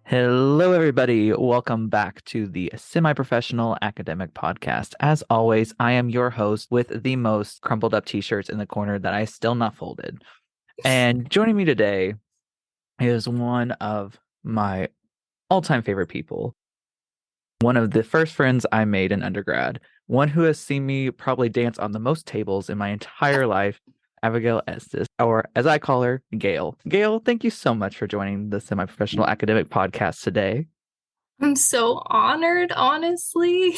Hello, everybody. Welcome back to the Semi-Professional Academic Podcast. As always, I am your host with the most crumpled up t-shirts in the corner that I still not folded. And joining me today is one of my all-time favorite people, one of the first friends I made in undergrad, one who has seen me probably dance on the most tables in my entire life, Abigail Estes, or as I call her, Gail. Gail, thank you so much for joining the Semi-Professional Academic Podcast today. I'm so honored, honestly.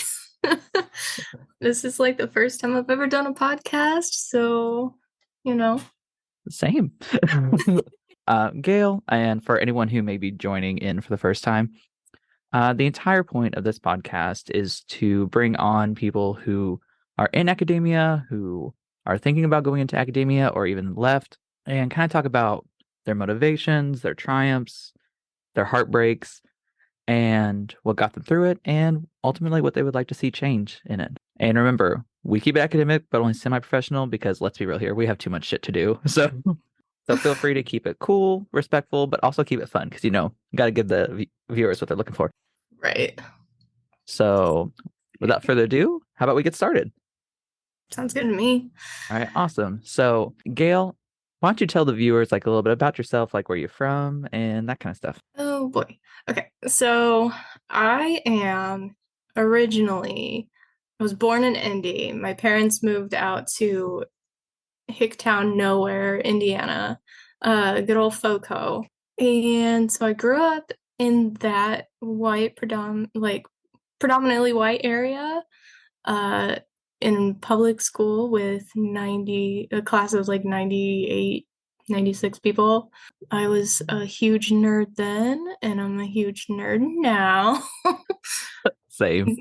This is like the first time I've ever done a podcast, so, you know. Same. Gail, and for anyone who may be joining in for the first time, the entire point of this podcast is to bring on people who are in academia, who are thinking about going into academia or even left, and kind of talk about their motivations, their triumphs, their heartbreaks, and what got them through it, and ultimately what they would like to see change in it. And remember, we keep it academic, but only semi-professional because let's be real here, we have too much shit to do. So feel free to keep it cool, respectful, but also keep it fun because you got to give the viewers what they're looking for. Right. So without further ado, how about we get started? Sounds good to me. All right, awesome. So Gail, why don't you tell the viewers like a little bit about yourself, like where you're from and that kind of stuff. Oh boy. Okay. So I I was born in Indy. My parents moved out to Hicktown, nowhere, Indiana, good old FOCO. And so I grew up in that predominantly white area, uh, in public school with a class of like 98, 96 people. I was a huge nerd then, and I'm a huge nerd now. Same.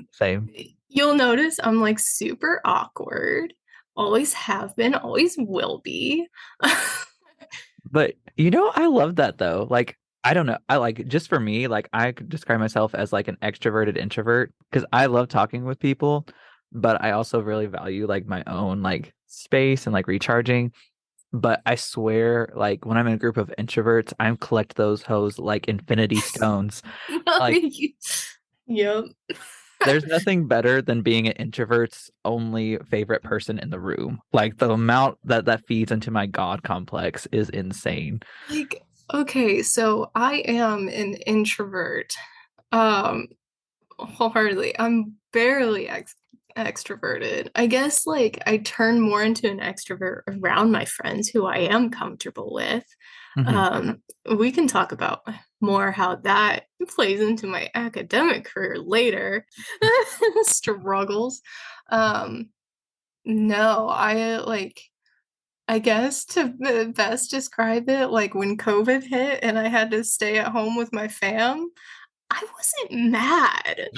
You'll notice I'm like super awkward. Always have been, always will be. But I love that though. Like, I don't know. I like just for me, like I could describe myself as like an extroverted introvert because I love talking with people, but I also really value like my own like space and like recharging. But I swear, like when I'm in a group of introverts, I'm collect those hoes like infinity stones. Like Yep. there's nothing better than being an introvert's only favorite person in the room. Like the amount that feeds into my God complex is insane. Like, okay, so I am an introvert. Um, Wholeheartedly. I'm barely extroverted. I guess like I turn more into an extrovert around my friends who I am comfortable with. Mhm. Um, we can talk about more how that plays into my academic career later. Struggles. Um, no, I guess to best describe it, like when COVID hit and I had to stay at home with my fam, I wasn't mad.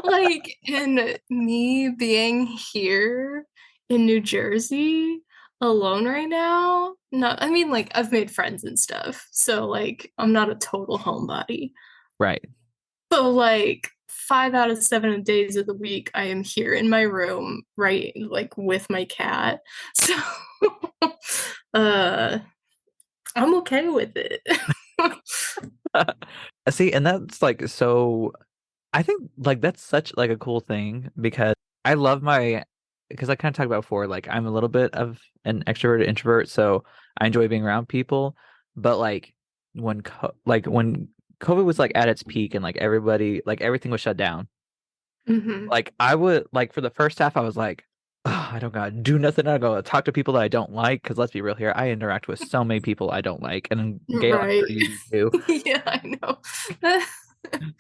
Like, and me being here in New Jersey alone right now, not, I mean, like, I've made friends and stuff, so like, I'm not a total homebody. Right. But like, 5 out of 7 days of the week, I am here in my room, right, like with my cat. So, uh, I'm okay with it. See, and that's like so I think like that's such like a cool thing because I love because I kind of talked about before, like I'm a little bit of an extroverted introvert, so I enjoy being around people. But like when COVID was like at its peak and like everybody like everything was shut down, Hmm. like I would like for the first half I was like, oh, I don't gotta do nothing. I gotta talk to people that I don't like because let's be real here, I interact with so many people I don't like, and Gail, I'm Right. sure you do too. Yeah, I know.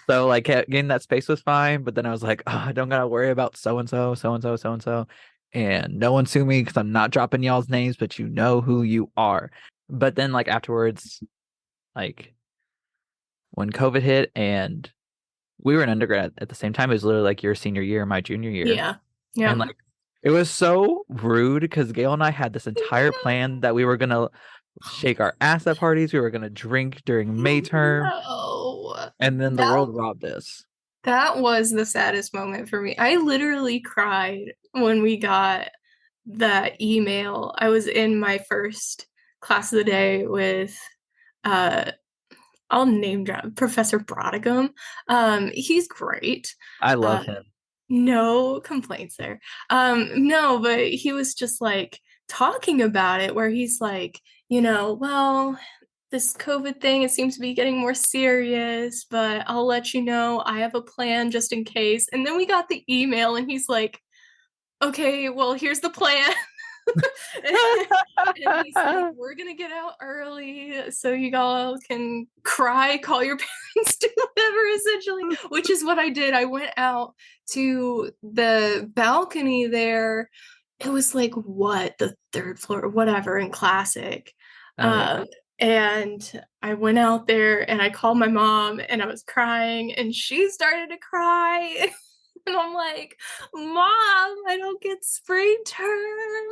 So like getting that space was fine, but then I was like, oh, I don't gotta worry about so and so, so and so, so and so, and no one sue me because I'm not dropping y'all's names, but you know who you are. But then like afterwards, like when COVID hit and we were in undergrad at the same time, it was literally like your senior year, my junior year, Yeah. and Yeah. like it was so rude because Gail and I had this entire plan that we were gonna shake our ass at parties, we were gonna drink during May term, No. and then the That world robbed us. that was the saddest moment for me. I literally cried when we got that email. I was in my first class of the day with uh I'll name drop Professor Brodigam. He's great. I love Uh, him. no complaints there. No, but he was just like talking about it where he's like, well, this COVID thing, it seems to be getting more serious, but I'll let you know I have a plan just in case. And then we got the email and he's like, okay, well, here's the plan. And he's like, we're gonna get out early so you all can cry, call your parents, do whatever, essentially, which is what I did. I went out to the balcony there. It was like what, the third floor or whatever in Classic. Oh yeah. Um, and I went out there and I called my mom and I was crying and she started to cry. And I'm like, Mom, I don't get spring term.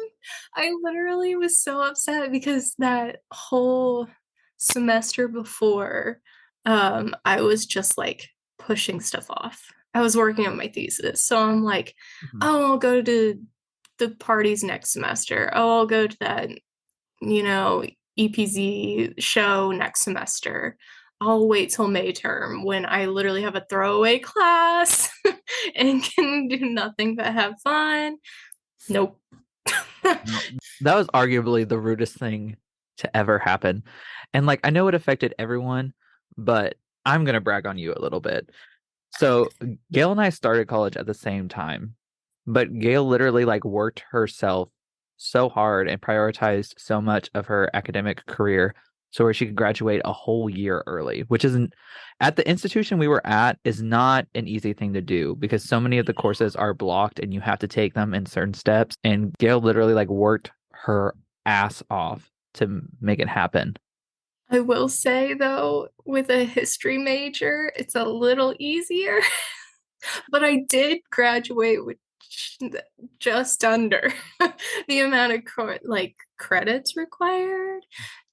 I literally was so upset because that whole semester before, I was just like pushing stuff off. I was working on my thesis. So I'm like, Mhm. oh, I'll go to the parties next semester. Oh, I'll go to that, you know, EPZ show next semester. I'll wait till May term when I literally have a throwaway class and can do nothing but have fun. Nope. No, that was arguably the rudest thing to ever happen. And like I know it affected everyone, but I'm gonna brag on you a little bit. So Gail and I started college at the same time, but Gail literally like worked herself so hard and prioritized so much of her academic career so where she could graduate a whole year early, which isn't at the institution we were at is not an easy thing to do because so many of the courses are blocked and you have to take them in certain steps. And Gail literally like worked her ass off to make it happen. I will say though, with a history major, it's a little easier, but I did graduate with just under the amount of like credits required,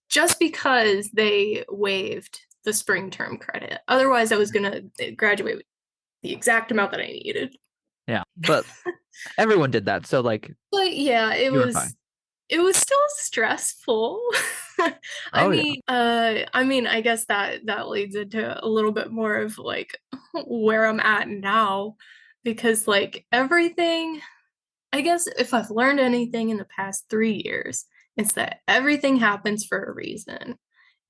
just because they waived the spring term credit. Otherwise, I was gonna graduate with the exact amount that I needed. Yeah, but everyone did that. So like But yeah, you were fine. it was still stressful. Oh yeah. I mean, I guess that leads into a little bit more of like where I'm at now because like everything, I guess if I've learned anything in the past 3 years, it's that everything happens for a reason.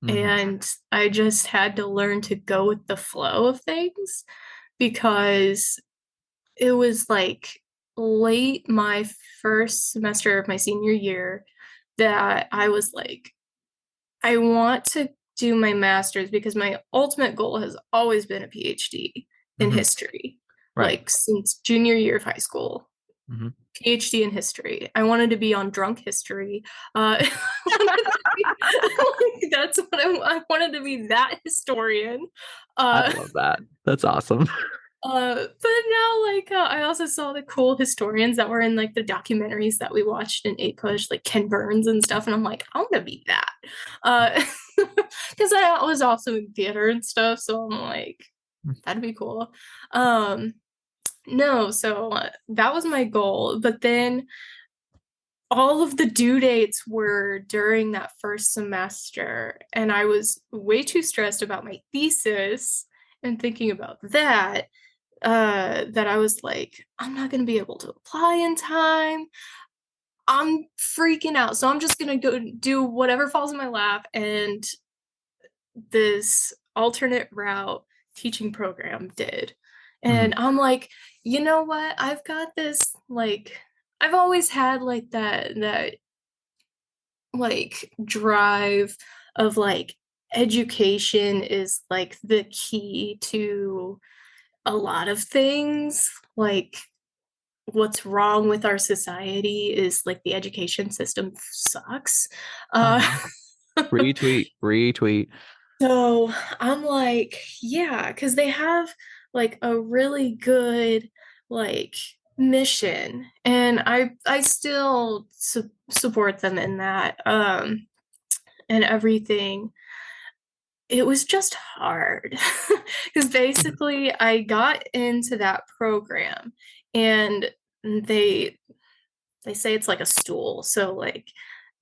Hmm. And I just had to learn to go with the flow of things because it was like late my first semester of my senior year that I was like, I want to do my master's because my ultimate goal has always been a PhD in Hmm. history, Right. like since junior year of high school. Hmm. PhD in history. I wanted to be on drunk history. That's what I wanted to be that historian. I Uh, love that. That's awesome. but now, like, I also saw the cool historians that were in like the documentaries that we watched in 8 Push, like Ken Burns and stuff, and I'm like, I want to be that, because I was also in theater and stuff, so I'm like, that'd be cool. Um, no, so that was my goal, but then all of the due dates were during that first semester, and I was way too stressed about my thesis and thinking about that I was like, I'm not going to be able to apply in time. I'm freaking out. So I'm just going to go do whatever falls in my lap. And this alternate route teaching program did. Mhm. And I'm like, you know what? I've got this, like, I've always had like that like drive of like education is like the key to a lot of things. Like what's wrong with our society is like the education system sucks. Uh, Uh-huh. Retweet, retweet. so I'm like, yeah, because they have like a really good like mission, and I still support them in that and everything. It was just hard because basically I got into that program and they they say it's like a stool. So like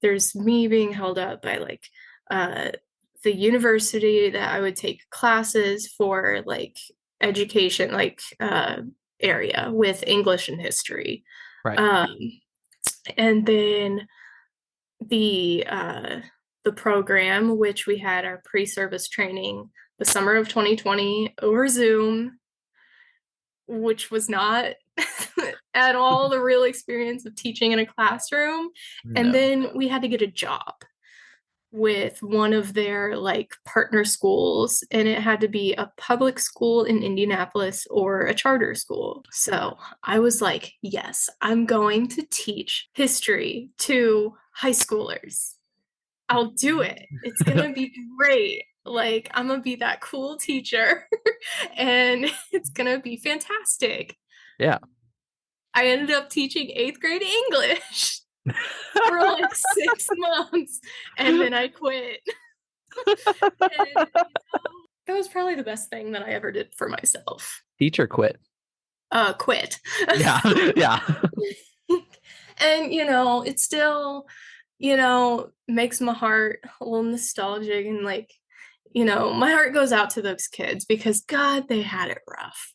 there's me being held up by like uh the university that I would take classes for like education, like area with English and history. Right. Um, and then the uh, the program, which we had our pre-service training the summer of 2020 over Zoom, which was not at all the real experience of teaching in a classroom. And No. then we had to get a job with one of their like partner schools, and it had to be a public school in Indianapolis or a charter school. So I was like, yes, I'm going to teach history to high schoolers. I'll do it. It's gonna be great. Like, I'm gonna be that cool teacher and it's gonna be fantastic. Yeah. I ended up teaching eighth grade English for like 6 months and then I quit. And that was probably the best thing that I ever did for myself. Teacher quit. Quit. Yeah. Yeah. And it still, makes my heart a little nostalgic and like, my heart goes out to those kids because God, they had it rough.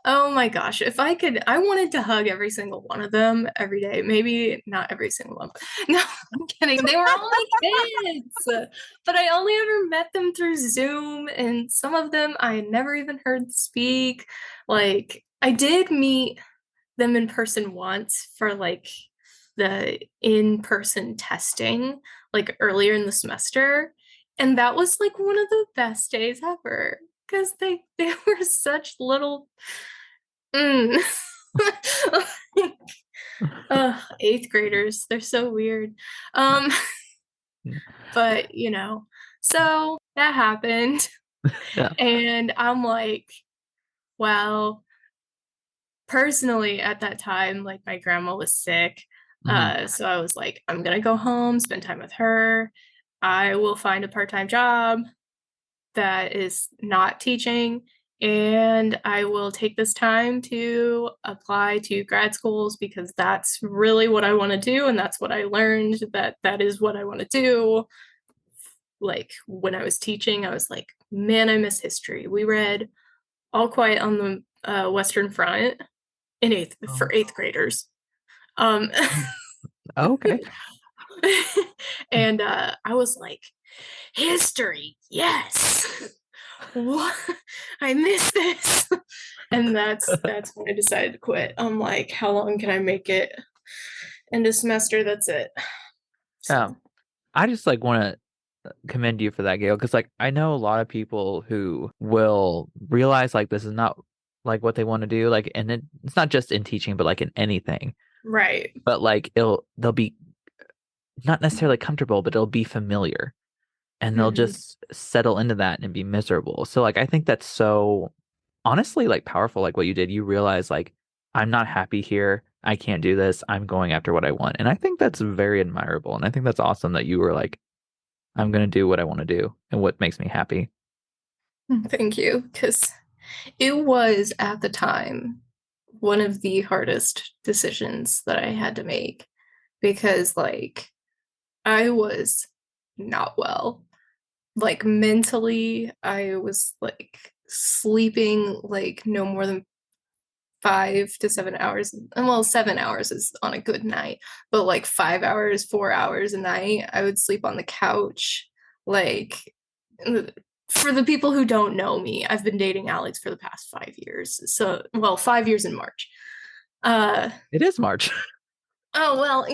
Oh my gosh, if I could, I wanted to hug every single one of them every day. Maybe not every single one. No, I'm kidding. They were only kids, but I only ever met them through Zoom, and some of them I had never even heard speak. Like, I did meet them in person once for like the in-person testing, like earlier in the semester. And that was like one of the best days ever because they were such little mm. Eighth graders, they're so weird. But so that happened. Yeah. And I'm like, well, personally at that time, like my grandma was sick. Mhm. So I was like, I'm gonna go home, spend time with her. I will find a part-time job that is not teaching, and I will take this time to apply to grad schools because that's really what I want to do, and that's what I learned that is what I want to do. Like when I was teaching, I was like, man, I miss history. We read All Quiet on the Western Front in for Oh. eighth graders. Um, Okay. and I was like, history, yes. What? I miss this. And that's when I decided to quit. I'm like, how long can I make it? End of semester, that's it. Yeah. So I just like want to commend you for that, Gail, because like I know a lot of people who will realize like this is not like what they want to do, like, and it's not just in teaching, but like in anything. right. But like they'll be not necessarily comfortable, but it'll be familiar, and they'll Mm-hmm. just settle into that and be miserable. So like I think that's so honestly like powerful, like what you did. You realize like I'm not happy here. I can't do this. I'm going after what I want. And I think that's very admirable. And I think that's awesome that you were like, I'm going to do what I want to do and what makes me happy. Thank you. Because it was at the time one of the hardest decisions that I had to make because, like, I was not well. Like, mentally, I was like sleeping like no more than 5 to 7 hours. Well, 7 hours is on a good night, but like 5 hours, 4 hours a night, I would sleep on the couch. Like, for the people who don't know me, I've been dating Alex for the past 5 years. So, well, 5 years in March. Uh, It is March. oh, well,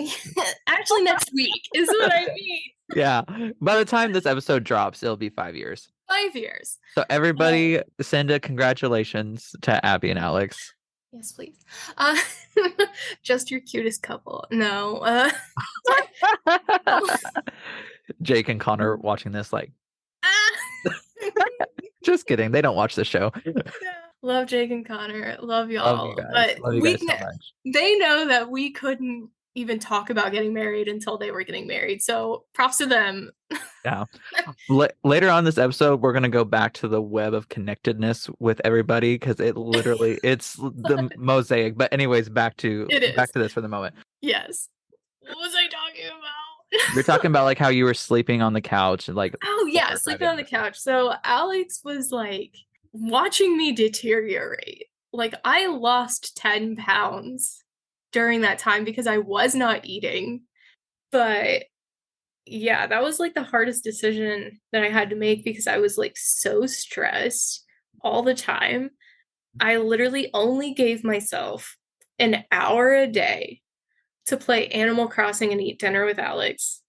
actually, next week is what I mean. Yeah. By the time this episode drops, it'll be 5 years. 5 years. So everybody send a congratulations to Abby and Alex. Yes, please. Uh, just your cutest couple. No. Jake and Connor watching this like, Ah! just kidding. They don't watch the show. Love Jake and Connor. Love Love you y'all. guys. But Love you guys so much. they know that we couldn't even talk about getting married until they were getting married. So props to them. Yeah. Later on this episode, we're gonna go back to the web of connectedness with everybody because it's the mosaic. But anyways, It back is. to this for the moment. Yes. What was I talking about? You're talking about like how you were sleeping on the couch and like Oh 4 yeah, or 5 sleeping on the a.m. couch. So Alex was like watching me deteriorate. Like I lost 10 pounds during that time because I was not eating. But yeah, that was like the hardest decision that I had to make because I was like so stressed all the time. I literally only gave myself an hour a day to play Animal Crossing and eat dinner with Alex.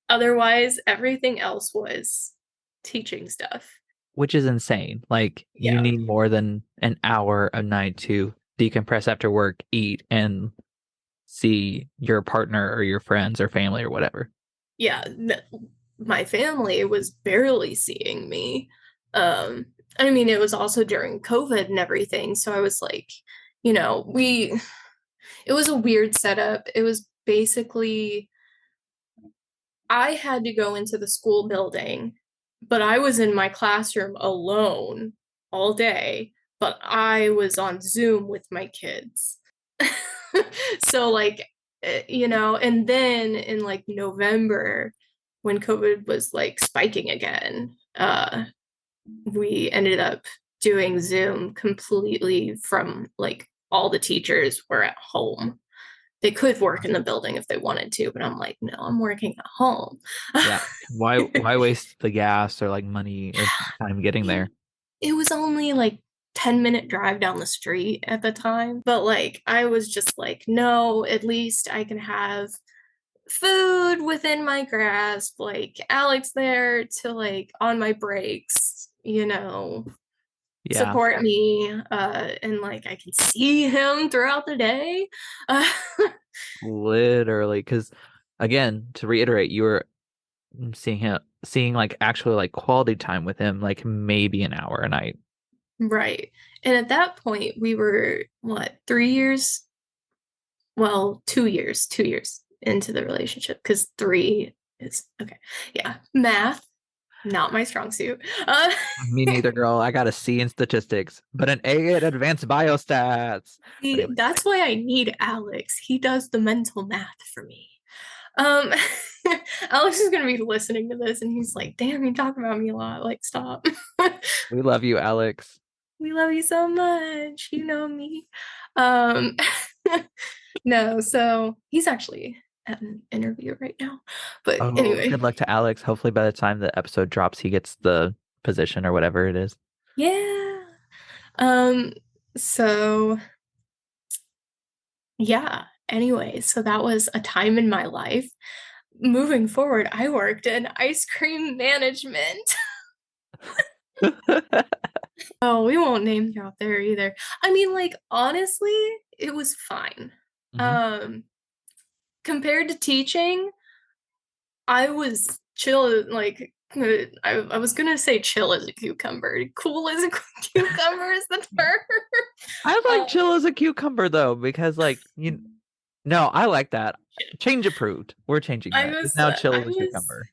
Otherwise, everything else was teaching stuff. Which is insane. Like you Yeah. need more than an hour a night to decompress after work, eat, and see your partner or your friends or family or whatever. Yeah. My family was barely seeing me. I mean, it was also during COVID and everything. So I was like, it was a weird setup. It was basically I had to go into the school building, but I was in my classroom alone all day, but I was on Zoom with my kids. So, like, and then in like November, when COVID was like spiking again, we ended up doing Zoom completely from like all the teachers were at home. They could work in the building if they wanted to, but I'm like, no, I'm working at home. Yeah. Why waste the gas or like money or time getting it, there? it was only like 10-minute drive down the street at the time, but like I was just like, no, at least I can have food within my grasp, like Alex there to like on my breaks, Yeah, support me, and like I can see him throughout the day. uh, literally. Because again, to reiterate, you were seeing like actually like quality time with him, like maybe an hour a night. right. And at that point we were what, 3 years, well, 2 years into the relationship because three is okay. Yeah, math, not my strong suit. Me neither, girl. I got a C in statistics, but an A in advanced biostats. But See, anyway, that's why I need Alex. He does the mental math for me. Um, Alex is gonna be listening to this, and he's like, "Damn, you talk about me a lot. Like, stop." we love you, Alex. We love you so much. You know me. Um, no, so he's actually at an interview right now. But Oh, anyway, good luck to Alex. Hopefully, by the time the episode drops, he gets the position or whatever it is. yeah. Um, so yeah. Anyway, so that was a time in my life. Moving forward, I worked in ice cream management. Oh, we won't name drop there either. I mean, like, honestly, it was fine. hmm Um, Compared to teaching, I was chill, like, I was gonna say chill as a cucumber. Cool as a cucumber is the term. I Uh, like chill as a cucumber though, because like you. No, I like that. Change approved. We're changing I that. It's was, now uh, chill I as a was, cucumber.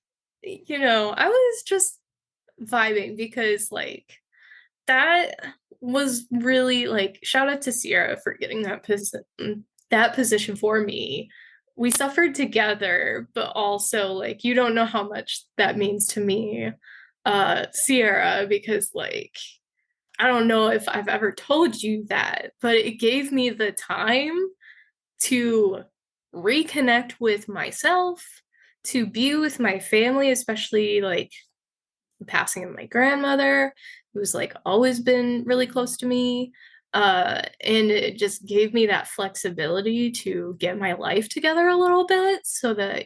I was just vibing because, like, that was really like shout out to Sierra for getting that position for me. We suffered together, but also like you don't know how much that means to me, Sierra, because like I don't know if I've ever told you that, but it gave me the time to reconnect with myself, to be with my family, especially like the passing of my grandmother, who's like always been really close to me. And it just gave me that flexibility to get my life together a little bit so that,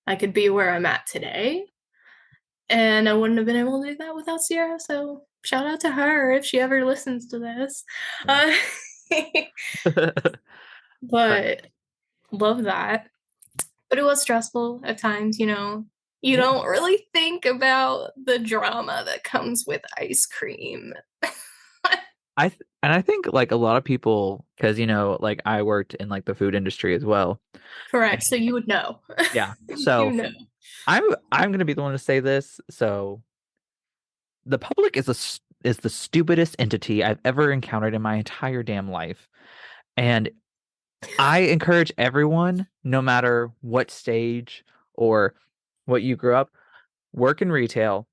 I could be where I'm at today. And I wouldn't have been able to do that without Sierra. So shout out to her if she ever listens to this. Yeah. Uh, But but love that. But it was stressful at times, You yeah, don't really think about the drama that comes with ice cream. and I think like a lot of people, because like I worked in like the food industry as well. Correct. So And you would know. yeah, You so know. I'm gonna be the one to say this. So the public is the stupidest entity I've ever encountered in my entire damn life. And I encourage everyone, no matter what stage or what you grew up, work in retail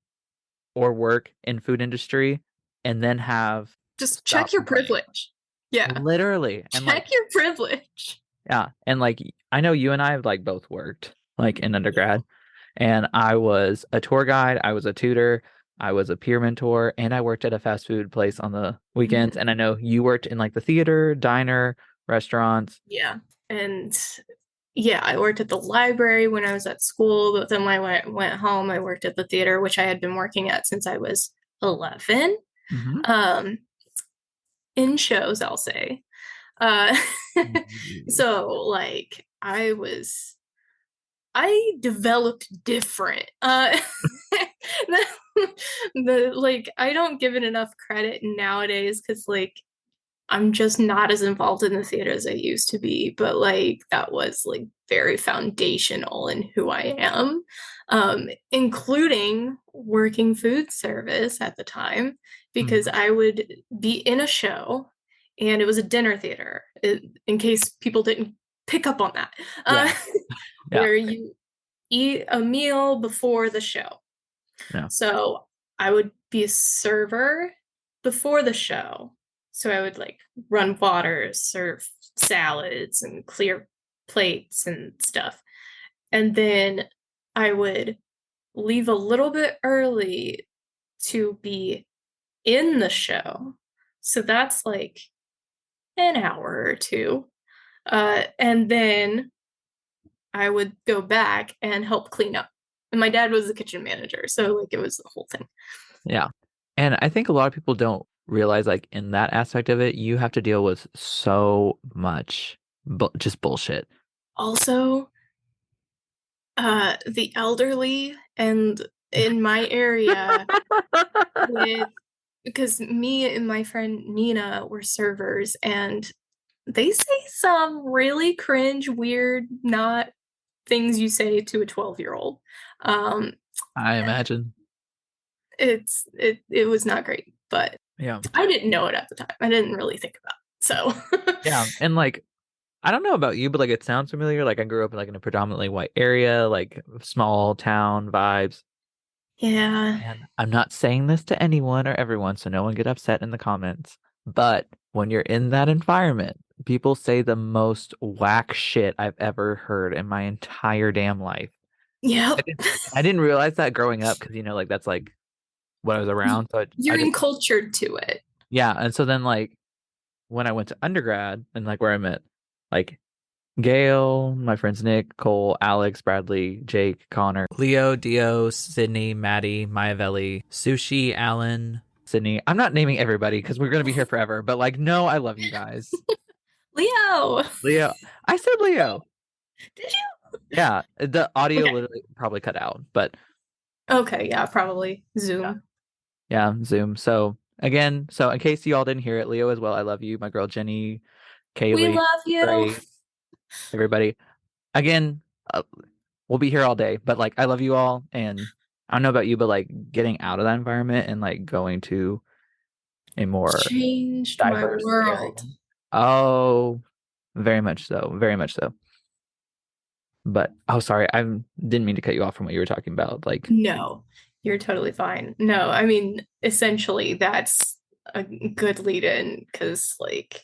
or work in food industry and then have Just stop check your complaining. privilege. Yeah. Literally. And like, Check your privilege. yeah. And like, I know you and I have like both worked like in Yeah. undergrad, and I was a tour guide, I was a tutor, I was a peer mentor, and I worked at a fast food place on the weekends. Mhm. And I know you worked in like the theater, diner, restaurants. Yeah. And yeah, I worked at the library when I was at school, but then when I went home, I worked at the theater, which I had been working at since I was 11. Hmm. Um, in shows, I'll say. Uh, so like I developed different. Like I don't give it enough credit nowadays because like I'm just not as involved in the theater as I used to be, but like that was like very foundational in who I am, including working food service at the time because Hmm. I would be in a show and it was a dinner theater, in case people didn't pick up on that, uh, Yeah. Yeah. where you eat a meal before the show. Yeah. So I would be a server before the show. So I would like run water, serve salads, and clear plates and stuff. And then I would leave a little bit early to be in the show. So that's like an hour or two. And then I would go back and help clean up. And my dad was the kitchen manager. So like it was the whole thing. Yeah. And I think a lot of people don't realize, like, in that aspect of it, you have to deal with so much just bullshit. Also, the elderly and in my area with because me and my friend Nina were servers and they say some really cringe, weird, not things you say to a 12-year-old. Um, I imagine. it was not great, but Yeah. I didn't know it at the time. I didn't really think about it. So Yeah. And like, I don't know about you, but like, it sounds familiar. Like, I grew up like in a predominantly white area, like small town vibes. yeah. And I'm not saying this to anyone or everyone, so no one get upset in the comments. But when you're in that environment, people say the most whack shit I've ever heard in my entire damn life. I Yep. didn't, I didn't realize that growing up because, like, that's like what I was around. So I You're just, encultured to it. yeah. And so then, like, when I went to undergrad and like where I met, like, Gail, my friends Nick, Cole, Alex, Bradley, Jake, Connor, Leo, Dio, Sydney, Maddie, Mayavelli, Sushi, Alan, Sydney. I'm not naming everybody because we're going to be here forever, but like, no, I love you guys. Leo, Leo, I said Leo. did you? Yeah, the audio Okay. literally probably cut out, but Okay, yeah, probably yeah, Zoom. yeah, Zoom. So again, so in case you all didn't hear it, Leo as well, I love you. My girl Jenny, We Kaylee, love you. Gray, everybody. Again, we'll be here all day, but like I love you all, and I don't know about you, but like getting out of that environment and like going to a more Changed my diverse area. world. Oh, very much so, very much so. But oh, sorry, I didn't mean to cut you off from what you were talking about. Like, No, you're totally fine. No, I mean, essentially, that's a good lead in because, like,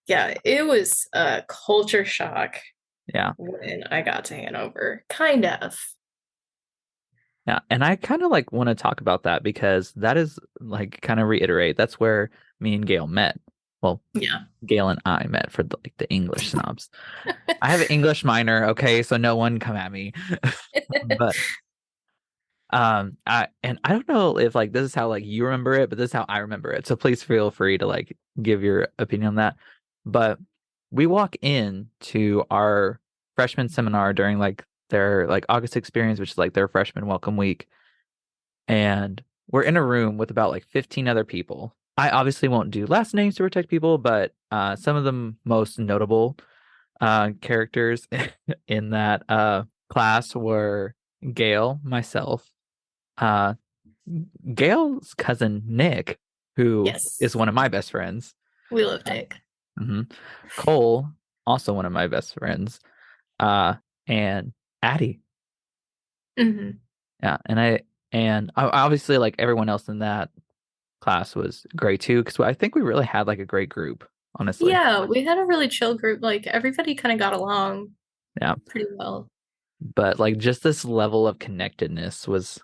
yeah, it was a culture shock yeah, when I got to Hanover. Kind of. yeah, and I kind of like want to talk about that because that is like kind of reiterate. That's where me and Gail met. Well, Yeah. Gail and I met for like the English snobs. I have an English minor, okay, so no one come at me. But I don't know if like this is how like you remember it, but this is how I remember it. So please feel free to like give your opinion on that. But we walk in to our freshman seminar during like their like August experience, which is like their freshman welcome week, and we're in a room with about like 15 other people. I obviously won't do last names to protect people, but some of the most notable characters in that class were Gail, myself, uh, Gail's cousin Nick, who is Yes. one of my best friends, We love uh, Dick. mhm, Cole, also one of my best friends. Uh, and Addie. Hmm. Yeah, obviously like everyone else in that class was great too because I think we really had like a great group, honestly. Yeah, we had a really chill group. Like everybody kind of got along Yeah, pretty well. but like just this level of connectedness was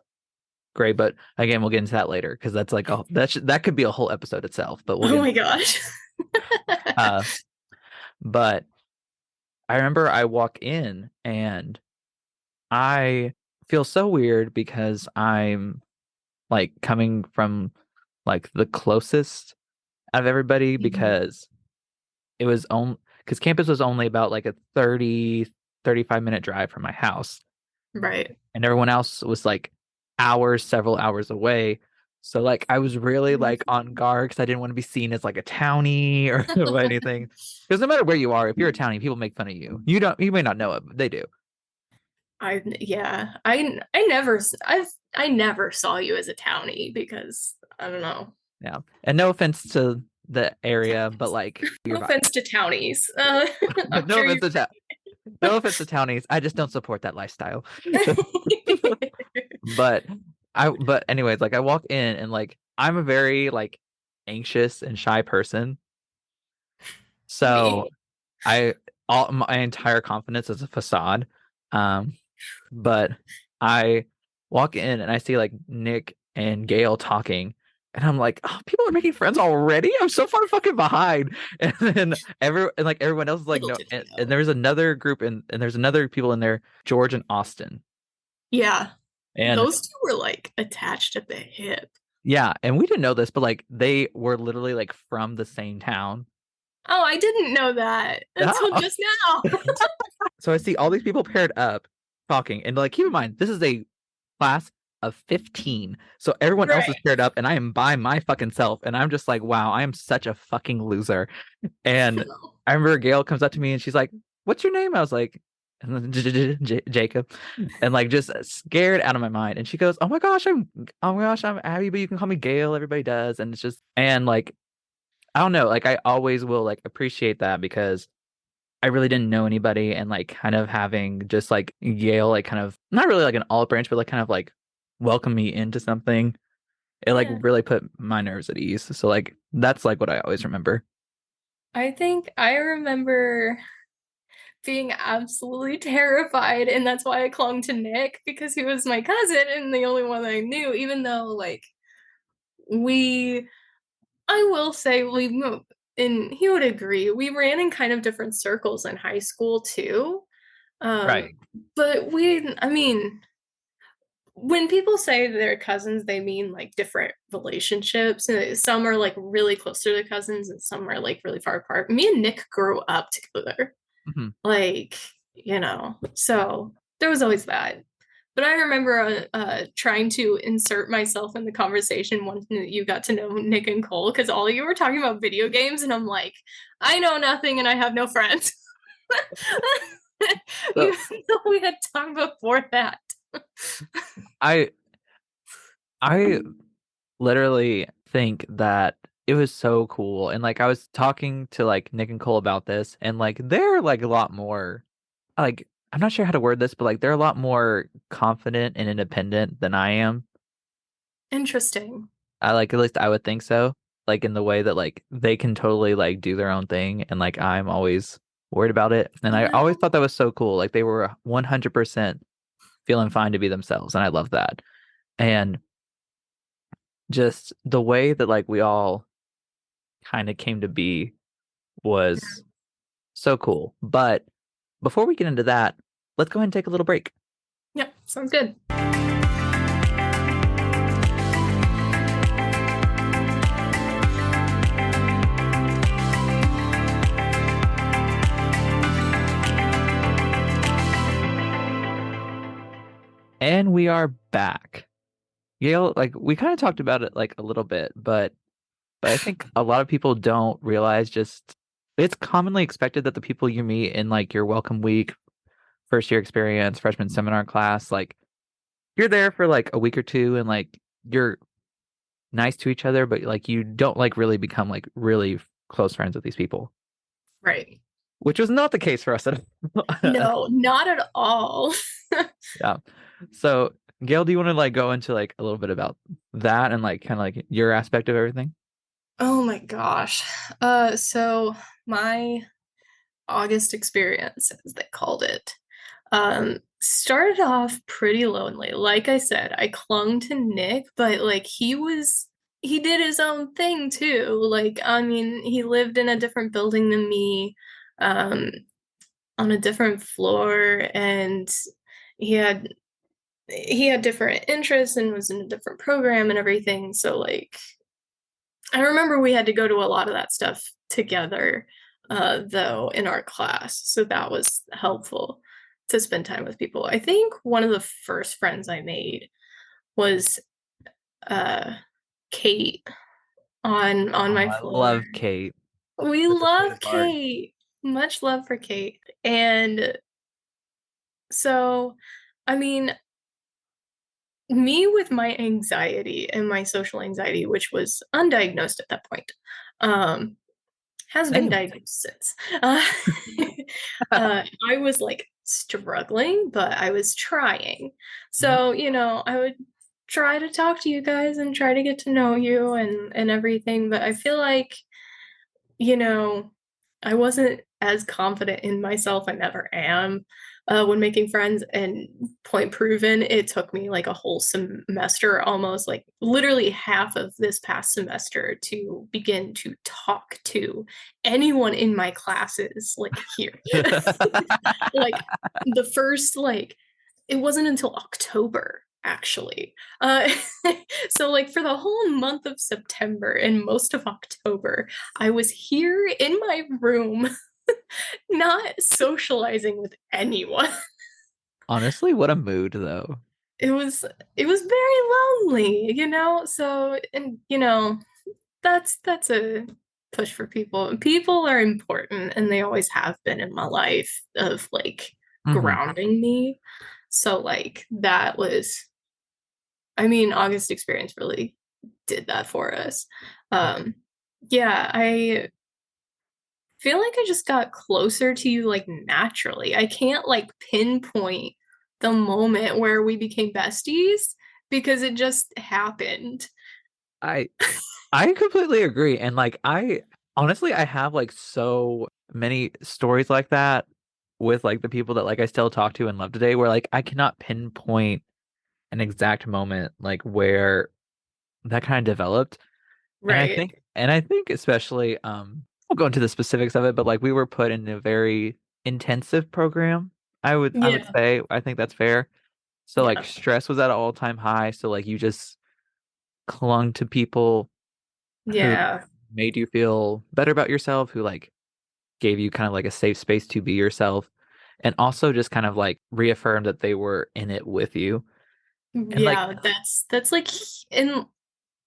great. But again, we'll get into that later because that's like that could be a whole episode itself. But we'll Oh get my into gosh. uh, but I remember I walk in and I feel so weird because I'm like coming from like the closest out of everybody Mhm. because it was on because campus was only about like a 35-minute drive from my house, Right. and everyone else was like several hours away. So like I was really like on guard because I didn't want to be seen as like a townie or anything. Because no matter where you are, if you're a townie, people make fun of you. You may not know it, but they do. Yeah. I never saw you as a townie because I don't know. Yeah. And no offense to the area, but like No your vibe. offense to townies. I'm No sure offense you. to no offense to townies. I just don't support that lifestyle. But but anyways, like I walk in and like I'm a very like anxious and shy person. So Me. I all my entire confidence is a facade. Um, but I walk in and I see like Nick and Gail talking, and I'm like, oh, people are making friends already. I'm so far fucking behind. And then like everyone else is like, Little no. did I And know. there's another group and there's another people in there, George and Austin. Yeah. And Those two were like attached at the hip. yeah, and we didn't know this, but like they were literally like from the same town. Oh, I didn't know that until Yeah. just now. So I see all these people paired up talking, and like keep in mind, this is a class of 15. So everyone else is Right. paired up, and I am by my fucking self, and I'm just like, wow, I am such a fucking loser. And I remember Gail comes up to me and she's like, "What's your name?" I was like, Jacob, and like just scared out of my mind. And she goes, oh my gosh, I'm Abby, but you can call me Gail. Everybody does." And it's just, and like, I don't know, like I always will like appreciate that because I really didn't know anybody, and like kind of having just like Yale like kind of not really like an olive branch, but like kind of like welcome me into something. It like Yeah. really put my nerves at ease. So like that's like what I always remember. I think I remember being absolutely terrified, and that's why I clung to Nick because he was my cousin and the only one I knew, even though like we I will say we moved and he would agree. We ran in kind of different circles in high school too. Um, Right. but I mean, when people say they're cousins, they mean like different relationships. And some are like really close to their cousins, and some are like really far apart. Me and Nick grew up together, Hmm. like so there was always that. But I remember trying to insert myself in the conversation once you got to know Nick and Cole because all of you were talking about video games, and I'm like, I know nothing and I have no friends. So Even though we had talked before that. I I literally think that it was so cool. And like I was talking to like Nick and Cole about this, and like they're like a lot more like I'm not sure how to word this, but like they're a lot more confident and independent than I am. Interesting. I like at least I would think so. Like in the way that like they can totally like do their own thing and like I'm always worried about it. And I Yeah. always thought that was so cool. Like they were 100% feeling fine to be themselves and I love that. And just the way that like we all kind of came to be was so cool. But before we get into that, let's go ahead and take a little break. Yep, sounds good. And we are back. Gail, like we kind of talked about it like a little bit, but I think a lot of people don't realize just it's commonly expected that the people you meet in like your welcome week, first year experience, freshman seminar class, like you're there for like a week or two and like you're nice to each other, but like you don't like really become like really close friends with these people. Right. which was not the case for us at all. No, not at all. Yeah. So, Gail, do you want to like go into like a little bit about that and like kind of like your aspect of everything? Oh my gosh. So my August experience, as they called it, started off pretty lonely. Like I said, I clung to Nick, but like he did his own thing too. Like, I mean, he lived in a different building than me, um, on a different floor, and he had he had different interests and was in a different program and everything. So like I remember we had to go to a lot of that stuff together, though, in our class. So that was helpful to spend time with people. I think one of the first friends I made was uh, Kate on Oh, my I floor. love Kate. We Such a love sweetheart. Kate. Much love for Kate. And so, I mean, me with my anxiety and my social anxiety, which was undiagnosed at that point, um, has been Same. diagnosed since. I was like struggling, but I was trying. Mhm. So, I would try to talk to you guys and try to get to know you and everything, but I feel like you know, I wasn't as confident in myself. I never am when making friends. And point proven, it took me like a whole semester, almost like literally half of this past semester, to begin to talk to anyone in my classes, like here. Like the first, like, it wasn't until October actually. Uh, so like for the whole month of September and most of October, I was here in my room, not socializing with anyone. Honestly, what a mood though. It was it was very lonely, So and that's a push for people. People are important and they always have been in my life of like Hmm. grounding me. So like that was I mean, August experience really did that for us. Um, yeah, I feel like I just got closer to you like naturally. I can't like pinpoint the moment where we became besties because it just happened. I I completely agree. And like I honestly I have like so many stories like that with like the people that like I still talk to and love today where like I cannot pinpoint an exact moment like where that kind of developed. Right. And I think especially I'll go into the specifics of it, but like we were put in a very intensive program. I would Yeah. say I think that's fair. So like Yeah. stress was at an all-time high, so like you just clung to people who Yeah. made you feel better about yourself, who like gave you kind of like a safe space to be yourself, and also just kind of like reaffirmed that they were in it with you. And like, Yeah, that's like and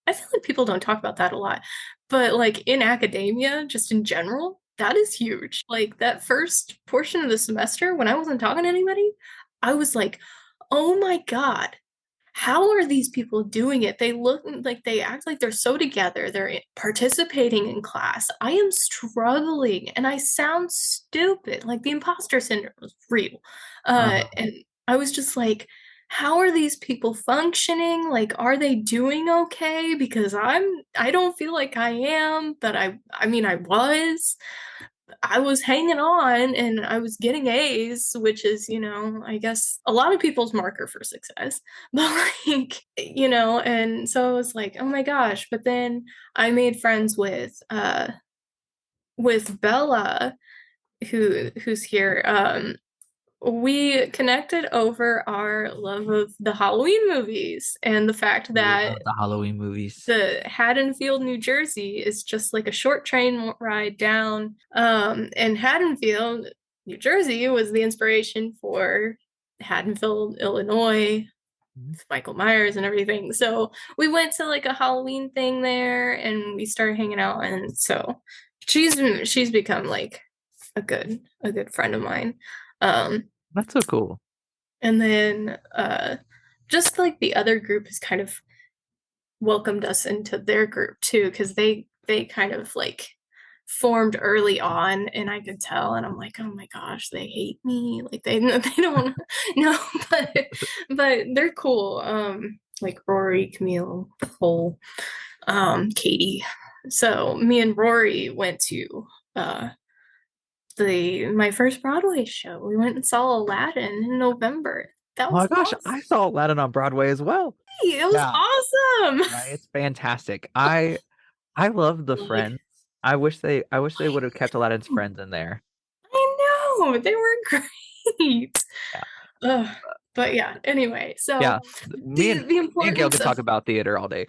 I feel like people don't talk about that a lot. But like in academia, just in general, that is huge. Like that first portion of the semester when I wasn't talking to anybody, I was like, "Oh my God, how are these people doing it? They look like they act like they're so together. They're participating in class. I am struggling and I sound stupid. Like the imposter syndrome was real. And I was just like, how are these people functioning? Like, are they doing okay? Because I don't feel like I am, but I mean, I was hanging on and I was getting A's, which is, I guess a lot of people's marker for success. But like, and so I was like, oh my gosh. But then I made friends with Bella, who's here. We connected over our love of the Halloween movies and the fact that love the Halloween movies. the Haddonfield, New Jersey is just like a short train ride down. And Haddonfield, New Jersey was the inspiration for Haddonfield, Illinois, Mhm. Michael Myers and everything. So we went to like a Halloween thing there and we started hanging out. And so she's become like a good friend of mine. Um, That's so cool. and then just like the other group has kind of welcomed us into their group too because they kind of like formed early on, and I could tell, and I'm like, oh my gosh, they hate me. Like they don't no, but they're cool. Like Rory, Camille, Cole, Katie. So me and Rory went to the my first Broadway show. We went and saw Aladdin in November. That Oh was my gosh, awesome. I saw Aladdin on Broadway as well. It was Yeah, awesome. yeah, it's fantastic. I love the Like, friends. I wish they would have kept Aladdin's friends in there. I know they were great. Yeah. Ugh. But yeah, anyway, so Yeah. the Me and Gail importance could of talk about theater all day.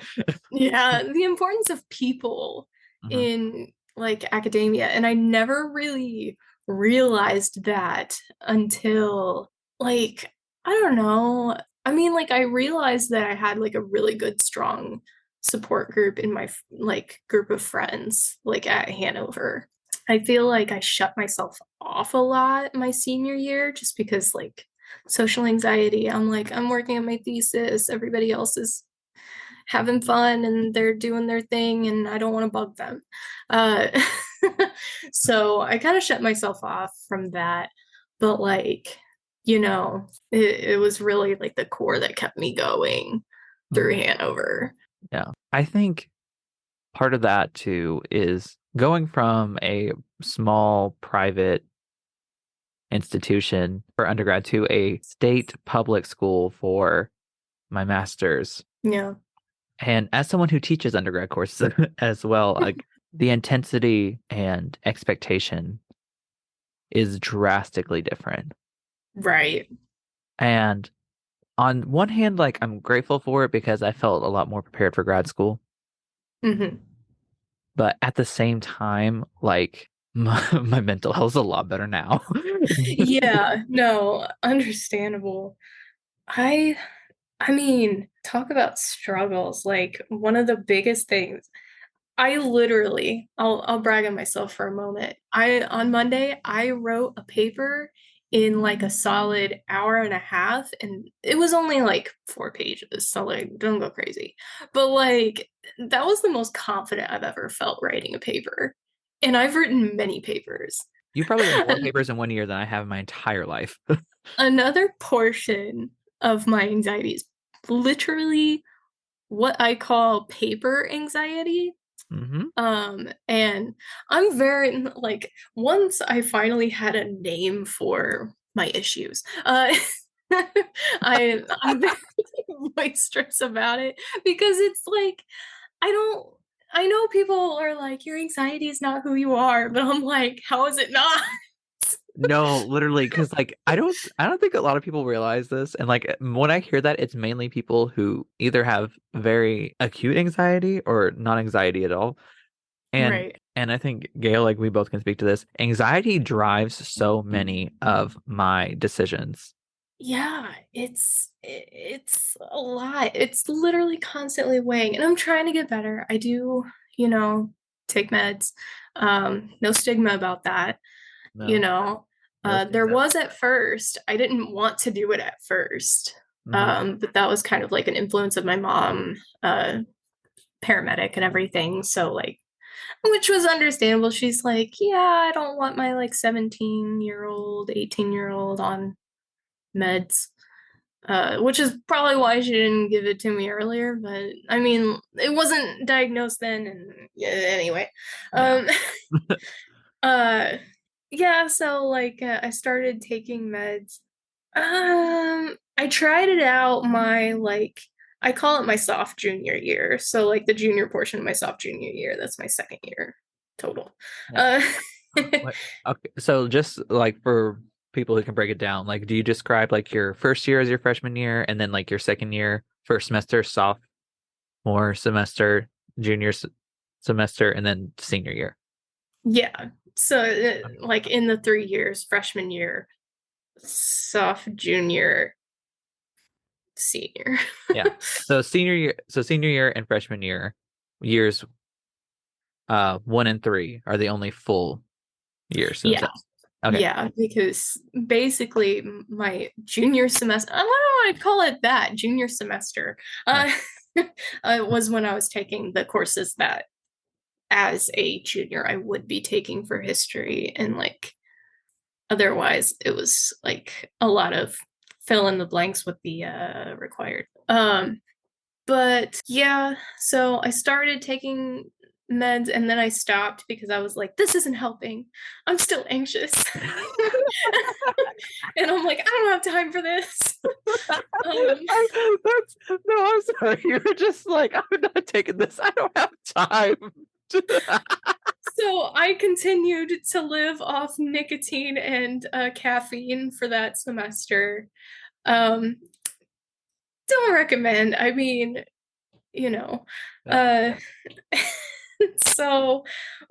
yeah, the importance of people Hmm. in like academia, and I never really realized that until like I don't know. I mean, like I realized that I had like a really good strong support group in my like group of friends like at Hanover. I feel like I shut myself off a lot my senior year just because like social anxiety. I'm like I'm working on my thesis, everybody else is having fun and they're doing their thing and I don't want to bug them. Uh, so I kind of shut myself off from that. But like, it was really like the core that kept me going through Hmm. Hanover. Yeah. I think part of that too is going from a small private institution for undergrad to a state public school for my master's. Yeah. And as someone who teaches undergrad courses as well, like the intensity and expectation is drastically different. Right. And on one hand, like I'm grateful for it because I felt a lot more prepared for grad school. Hmm. But at the same time, like my mental health is a lot better now. Yeah, no, understandable. I I mean, talk about struggles. Like one of the biggest things I literally, I'll brag on myself for a moment. I on Monday, I wrote a paper in like a solid hour and a half, and it was only like 4 pages, so like don't go crazy. But like that was the most confident I've ever felt writing a paper. And I've written many papers. You probably written more papers in 1 year than I have in my entire life. Another portion of my anxiety is literally what I call paper anxiety. Hmm. And I'm very like once I finally had a name for my issues, I'm very boisterous about it because it's like I don't I know people are like your anxiety is not who you are, but I'm like, how is it not? No, literally, because like I don't think a lot of people realize this, and like when I hear that, it's mainly people who either have very acute anxiety or not anxiety at all. And Right. and I think Gail, like we both can speak to this. Anxiety drives so many of my decisions. Yeah, it's a lot. It's literally constantly weighing, and I'm trying to get better. I do, take meds. No stigma about that, you No, know. no There stigma. was at first. I didn't want to do it at first. Hmm. But that was kind of like an influence of my mom, paramedic and everything. So like, which was understandable. She's like, yeah, I don't want my like 17-year-old, 18-year-old on meds, which is probably why she didn't give it to me earlier. But I mean, it wasn't diagnosed then, and yeah, anyway, Yeah. um, uh, yeah. So like, I started taking meds. I tried it out my like. I call it my soft junior year. So like the junior portion of my soft junior year. That's my second year total. Yeah. Uh, What? Okay. So just like for people who can break it down, like do you describe like your first year as your freshman year, and then like your second year, first semester, sophomore semester, junior semester, and then senior year? yeah. So Okay. like in the 3 years, freshman year, soft junior, senior. Yeah. So senior year and freshman year, years 1 and 3 are the only full years Yeah, themselves. Okay. yeah, because basically my junior semester, I don't know, I'd call it that, junior semester, Yeah. uh, was when I was taking the courses that as a junior I would be taking for history, and like otherwise it was like a lot of fill in the blanks with the required. But yeah, so I started taking meds and then I stopped because I was like, this isn't helping. I'm still anxious. And I'm like, I don't have time for this. That's no, I'm sorry. You were just like, I'm not taking this. I don't have time. So I continued to live off nicotine and caffeine for that semester. Um, don't recommend. I mean, you know, Yeah. uh, so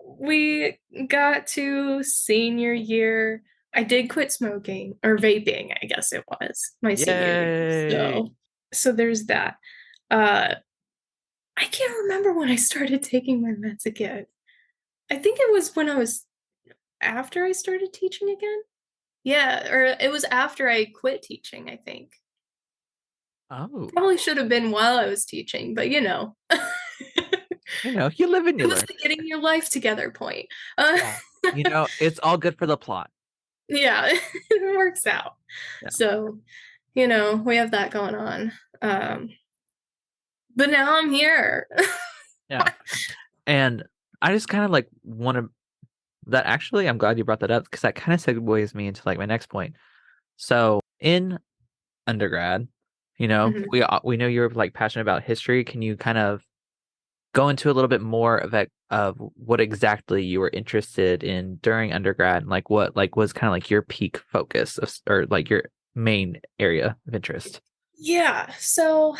we got to senior year. I did quit smoking or vaping, I guess it was my senior year. Yay. So there's that. Uh, I can't remember when I started taking my meds again. I think it was when I was after I started teaching again. Yeah, or it was after I quit teaching, I think. Oh, Probably should have been while I was teaching, but you know. you live and It you was learn. the getting your life together point. Uh, Yeah. It's all good for the plot. yeah, it works out. Yeah. So, we have that going on. But now I'm here. Yeah. And I just kind of like want to that actually, I'm glad you brought that up because that kind of segues me into like my next point. So in undergrad, Mhm. we know you're like passionate about history. Can you kind of go into a little bit more of what exactly you were interested in during undergrad and like what like was kind of like your peak focus or like your main area of interest? Yeah, so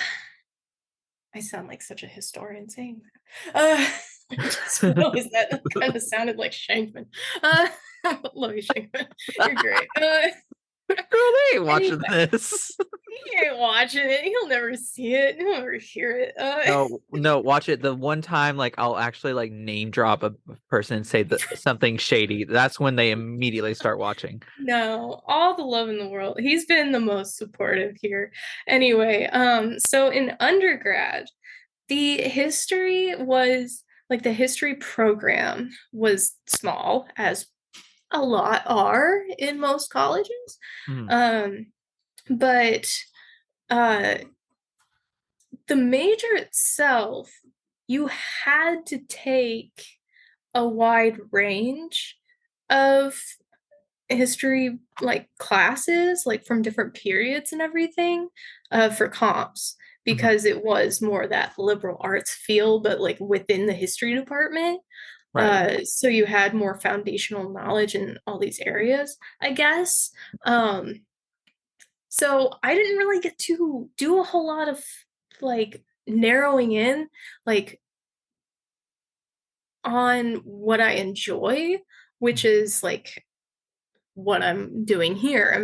I sound like such a historian saying that. I just realized that kind of sounded like Shankman. Uh, love you, Shankman. You're great. Girl, they ain't watching Anyway, this. he ain't watching it. He'll never see it. He'll never hear it. No, no, watch it. The one time, like, I'll actually like name drop a person and say that something shady. That's when they immediately start watching. No, all the love in the world. He's been the most supportive here. Anyway, so in undergrad, the history was like the history program was small, as a lot are in most colleges. Mhm. Um, but uh, the major itself, you had to take a wide range of history like classes like from different periods and everything for comps Mhm. because it was more that liberal arts feel but like within the history department. Right. So you had more foundational knowledge in all these areas, I guess. So I didn't really get to do a whole lot of like narrowing in like on what I enjoy, which is like what I'm doing here,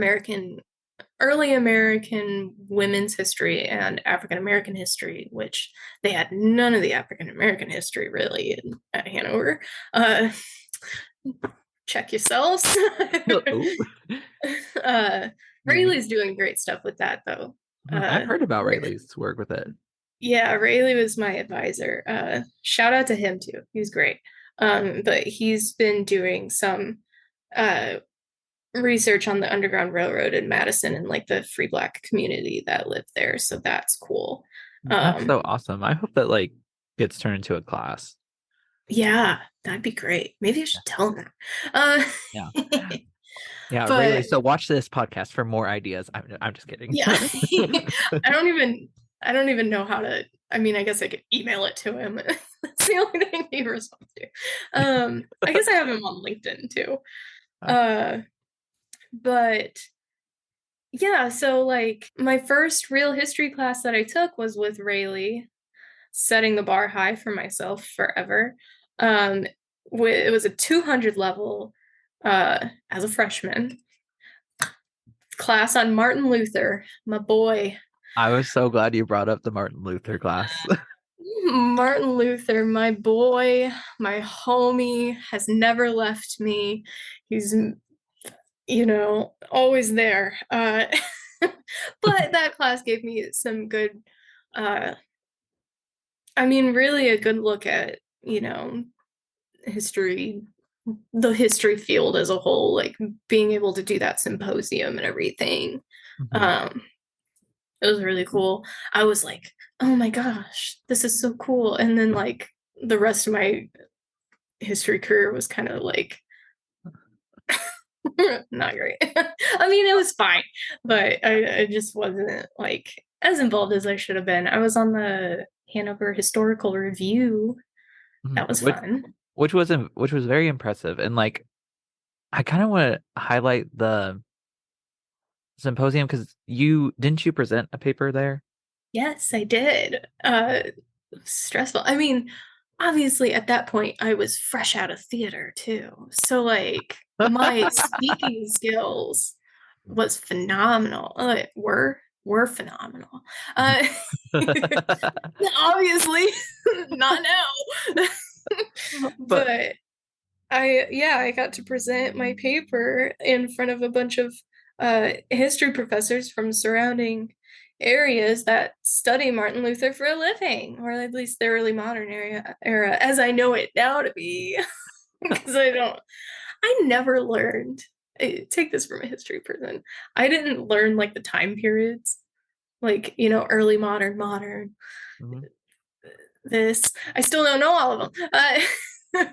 early American women's history and African American history, which they had none of the African American history really at Hanover. Uh, check yourselves. Oh, uh, yeah. Rayleigh's doing great stuff with that though. I've Uh, heard about Rayleigh's work with it. yeah, Rayleigh was my advisor. Shout out to him too. He was great. But he's been doing some uh, research on the Underground Railroad in Madison and like the free black community that lived there. So that's cool. That's Um, so awesome. I hope that like gets turned into a class. yeah, that'd be great. Maybe I Yeah. should tell him that. Yeah. Yeah, Rayleigh. But So watch this podcast for more ideas. I'm just kidding. yeah, I don't even I don't even know how to. I mean, I guess I could email it to him. That's the only thing he responds to. I guess I have him on LinkedIn too. Uh, Uh, but yeah, so like my first real history class that I took was with Rayleigh, setting the bar high for myself forever. Um, it was a 200 level as a freshman class on Martin Luther, my boy. I was so glad you brought up the Martin Luther class. Martin Luther, my boy, my homie, has never left me. He's, always there. But that class gave me some good, uh, I mean, really a good look at, history, the history field as a whole, like being able to do that symposium and everything. Mhm. Um, it was really cool. I was like, oh my gosh, this is so cool. And then like the rest of my history career was kind of like not great. I mean, it was fine, but I just wasn't like as involved as I should have been. I was on the Hanover Historical Review. Mhm. That was fun. Which was very impressive. And like I kind of want to highlight the symposium because you present a paper there? Yes, I did. Stressful. I mean, obviously at that point I was fresh out of theater too. So like my speaking skills was phenomenal. Were phenomenal. Uh obviously not now. But But I got to present my paper in front of a bunch of history professors from surrounding areas that study Martin Luther for a living, or at least the early modern era, as I know it now to be, because I never learned. Take this from a history person. I didn't learn like the time periods, like early modern, modern. Mhm. This I still don't know all of them.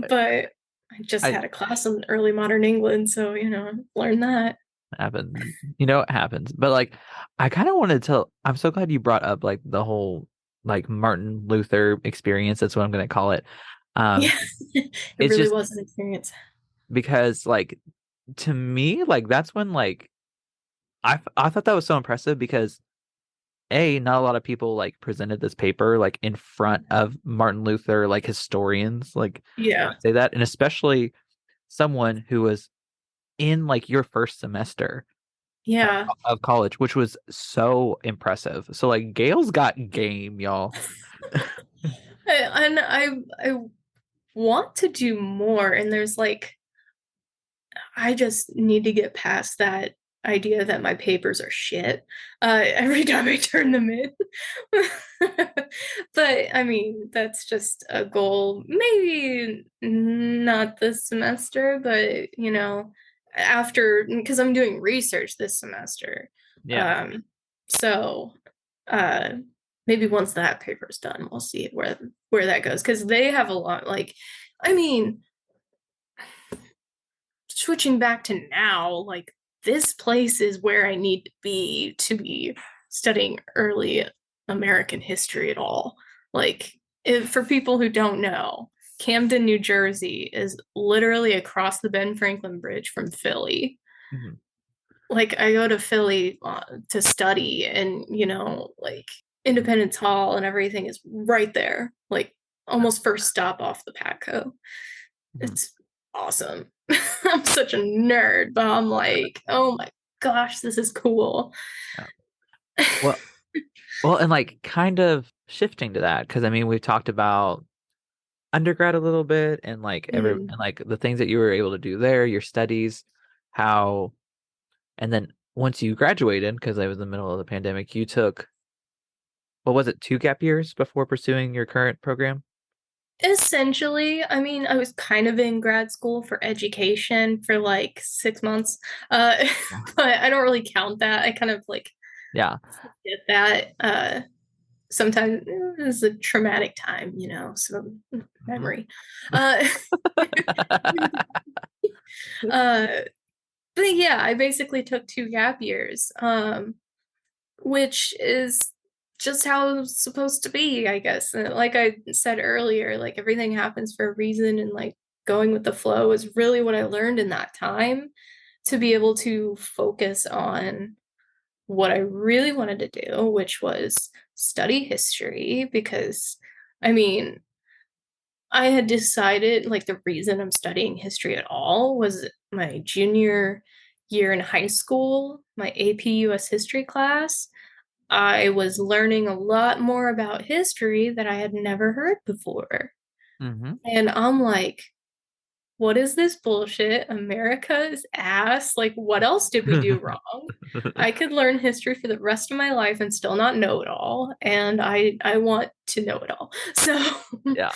But I just I had a class on early modern England, so learn that. happen. You know it happens. But like I kind of wanted to I'm so glad you brought up like the whole like Martin Luther experience. That's what I'm gonna call it. Um Yeah, it it's really just was an experience. because like to me, like that's when like I thought that was so impressive because not a lot of people like presented this paper like in front of Martin Luther like historians like Yeah, say that, and especially someone who was in like your first semester of, yeah. of college, which was so impressive. So like Gail's got game, y'all. And I want to do more, and there's like I just need to get past that idea that my papers are shit every time I turn them in. But I mean, that's just a goal. Maybe not this semester, but after because I'm doing research this semester. Yeah. Um, so uh, maybe once that paper's done, we'll see where that goes because they have a lot. Like, I mean switching back to now, like this place is where I need to be studying early American history at all. Like, if, for people who don't know, Camden, New Jersey is literally across the Ben Franklin Bridge from Philly. Mhm. Like, I go to Philly to study, and like Independence Hall and everything is right there, like almost first stop off the Patco. Mhm. It's awesome. I'm such a nerd, but I'm like, oh my gosh, this is cool. Yeah. Well, and like kind of shifting to that because I mean we've talked about undergrad a little bit and like Mm. and like the things that you were able to do there, your studies, how, and then once you graduated, because I was in the middle of the pandemic, you took, what was it, 2 gap years before pursuing your current program? Essentially, I mean, I was kind of in grad school for education for like 6 months, uh, Yeah. but I don't really count that. I kind of like Yeah. get that. Sometimes it's a traumatic time, so Mhm. memory. Uh, uh, but yeah, I basically took 2 gap years. Which is just how it's supposed to be, I guess. And like I said earlier, like everything happens for a reason, and like going with the flow is really what I learned in that time to be able to focus on what I really wanted to do, which was study history. Because I mean, I had decided like the reason I'm studying history at all was my junior year in high school, my AP US history class. I was learning a lot more about history that I had never heard before. Hmm. And I'm like, what is this bullshit? America's ass. Like, what else did we do wrong? I could learn history for the rest of my life and still not know it all, and I want to know it all. So, Yeah.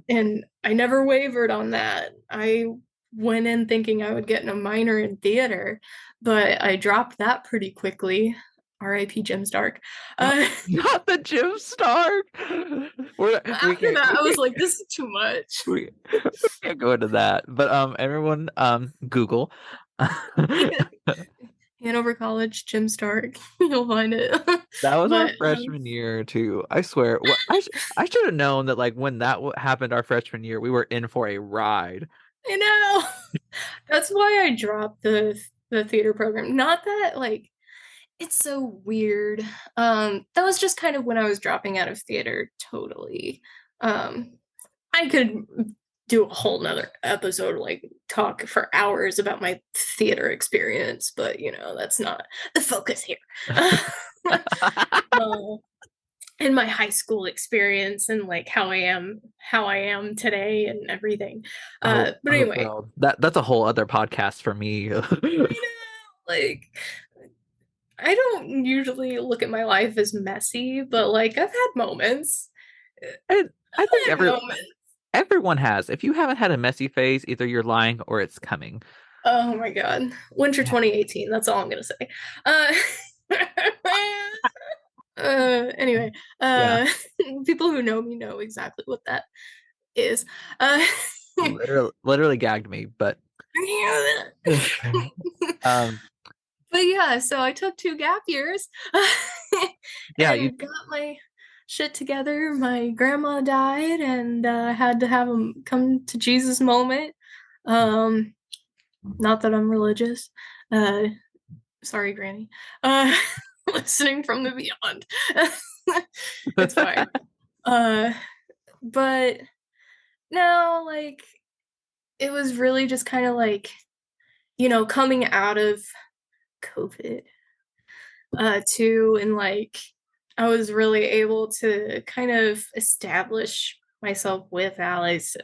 and I never wavered on that. I went in thinking I would get a minor in theater, but I dropped that pretty quickly. R.I.P. Jim Stark. Not the Jim Stark. We After can't that, I was like, this is too much. we can't go into that. But everyone Google. Hanover College, Jim Stark. You'll find it. That was our But freshman year too. I swear. What I should have known that like when that happened our freshman year, we were in for a ride. I know. That's why I dropped the theater program. Not that like it's so weird. That was just kind of when I was dropping out of theater totally. Um, I could do a whole nother episode, like talk for hours about my theater experience, but you know, that's not the focus here. uh, in my high school experience and like how I am today and everything. Oh, But oh, anyway, girl. That's a whole other podcast for me. you know, like I don't usually look at my life as messy, but like I've had moments. And I I've think had moments. everyone has. If you haven't had a messy phase, either you're lying or it's coming. Oh my God. Winter 2018. That's all I'm gonna say. Uh, anyway, Yeah. uh, people who know me know exactly what that is. Uh, Literally gagged me, but um but yeah, so I took 2 gap years yeah, you and got my shit together. My grandma died, and had to have a come to Jesus moment. Um, not that I'm religious. Uh, sorry, Granny. Uh, listening from the beyond. It's fine. Uh, but no, like it was really just kind of like, you know, coming out of COVID, too, and like I was really able to kind of establish myself with Alex